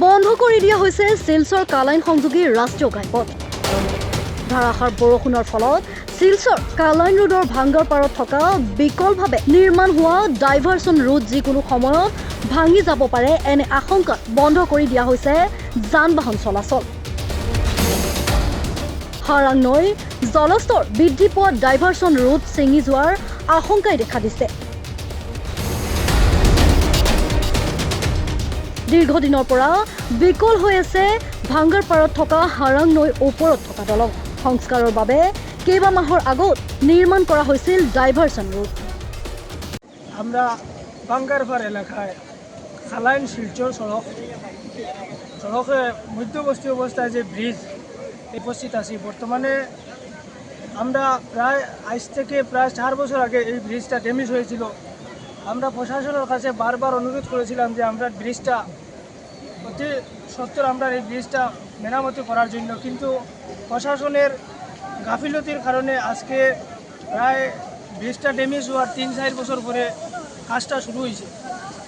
বন্ধ কৰি দিয়া হৈছে শিলচৰ কালাইন সংযোগী ৰাষ্ট্ৰীয় ঘাইপথ। ধাৰাসাৰ বৰষুণৰ ফলত শিলচৰ কালাইন ৰোডৰ ভাঙ্গাৰ পাৰত থকা বিকলভাৱে নিৰ্মাণ হোৱা ডাইভাৰচন ৰোড যিকোনো সময়ত ভাঙি যাব পাৰে এনে আশংকাত বন্ধ কৰি দিয়া হৈছে যান বাহন চলাচল। হাৰাং নৈ জলস্তৰ বৃদ্ধি পোৱা ডাইভাৰচন ৰোড ছিঙি যোৱাৰ আশংকাই দেখা দিছে। দীৰ্ঘদিনৰ পৰা বিকল হৈ আছে ভাঙ্গাৰ পাৰত থকা হাৰাং নৈৰ ওপৰত থকা দলং। সংস্কাৰৰ বাবে কেইবা মাহৰ আগত নিৰ্মাণ কৰা হৈছিল ডাইভাৰচন ৰোড। আমরা বাঙ্গারপার এলাকায় খালাইন শিলচর সড়কে মধ্যবর্তী অবস্থায় যে ব্রিজ উপস্থিত আছি। বর্তমানে আমরা প্রায় আজ থেকে প্রায় 4 বছর আগে এই ব্রিজটা ড্যামেজ হয়েছিল। আমরা প্রশাসনের কাছে বারবার অনুরোধ করেছিলাম যে আমরা ব্রিজটা অতি সত্তর আমরা এই ব্রিজটা মেরামতি করার জন্য, কিন্তু প্রশাসনের গাফিলতির কারণে আজকে প্রায় ব্রিজটা ড্যামেজ হওয়ার 3-4 বছর পরে কাজটা শুরু হয়েছে।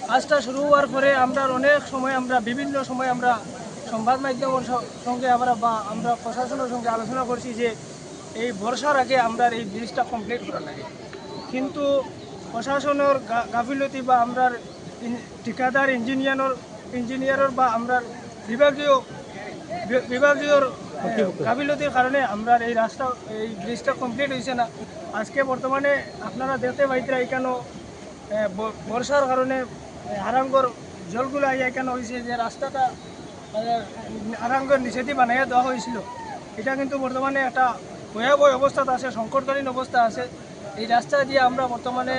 কাজটা শুরু হওয়ার পরে আমরা অনেক সময় বিভিন্ন সময় আমরা সংবাদ মাধ্যমের সঙ্গে আমরা প্রশাসনের সঙ্গে আলোচনা করছি যে এই বর্ষার আগে আমরা এই ব্রিজটা কমপ্লিট করা লাগে, কিন্তু প্রশাসনের গাফিলতি বা আমরা ঠিকাদার ইঞ্জিনিয়ারের বা আমরা বিভাগীয় গাফিলতির কারণে আমরা এই ব্রিজটা কমপ্লিট হয়েছে না। আজকে বর্তমানে আপনারা দেখতে পাইতেরা এখানে বর্ষার কারণে হারাঙ্গর জলগুলো এখানে হয়েছে যে রাস্তাটা হারাঙ্গর নিচেতে বানাইয়া দেওয়া হয়েছিল। এটা কিন্তু বর্তমানে একটা ভয়াবহ অবস্থাতে আছে, সংকটকালীন অবস্থা আছে। এই রাস্তা দিয়ে আমরা বর্তমানে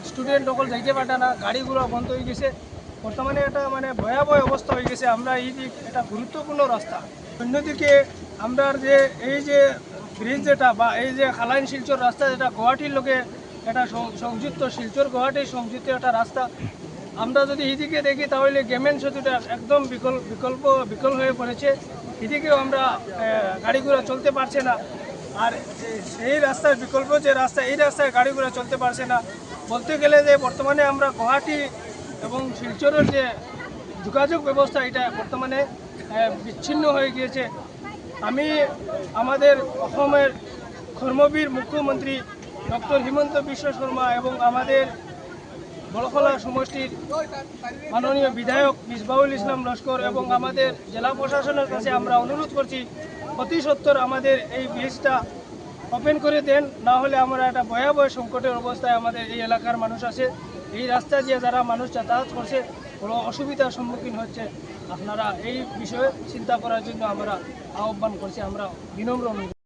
স্টুডেন্ট সকল যাইতে পারটা না, গাড়িগুলো বন্ধ হয়ে গেছে। বর্তমানে এটা ভয়াবহ অবস্থা হয়ে গেছে। আমরা এই দিক এটা গুরুত্বপূর্ণ রাস্তা। অন্যদিকে আমরা এই যে ব্রিজ যেটা বা এই যে খালাইন শিলচর রাস্তা যেটা গুয়াহাটির লোকে এটা সংযুক্ত, শিলচর গুয়াহাটির সংযুক্ত একটা রাস্তা। আমরা যদি এইদিকে দেখি তাহলে গেমেন সেতুটা একদম বিকল হয়ে পড়েছে। এদিকেও আমরা গাড়িগুলো চলতে পারছে না। আর সেই রাস্তার বিকল্প যে রাস্তা, এই রাস্তায় গাড়িগুলো চলতে পারছে না। বলতে গেলে যে বর্তমানে আমরা গুয়াহাটি এবং শিলচরের যে যোগাযোগ ব্যবস্থা এটা বর্তমানে বিচ্ছিন্ন হয়ে গিয়েছে। আমি আমাদের অসমের কর্মবীর মুখ্যমন্ত্রী ডক্টর হিমন্ত বিশ্ব শর্মা এবং আমাদের বড়খলা সমষ্টির মাননীয় বিধায়ক মিসবাউল ইসলাম লস্কর এবং আমাদের জেলা প্রশাসনের কাছে আমরা অনুরোধ করছি অতি সত্বর আমাদের এই ব্রিজটা ওপেন করে দেন, না হলে আমরা একটা ভয়াবহ সংকটের অবস্থায় আমাদের এই এলাকার মানুষ আছে। এই রাস্তা দিয়ে যারা মানুষ যাতায়াত করছে বড় অসুবিধার সম্মুখীন হচ্ছে। আপনারা এই বিষয়ে চিন্তা করার জন্য আমরা আহ্বান করছি, আমরা বিনম্র অনুরোধ।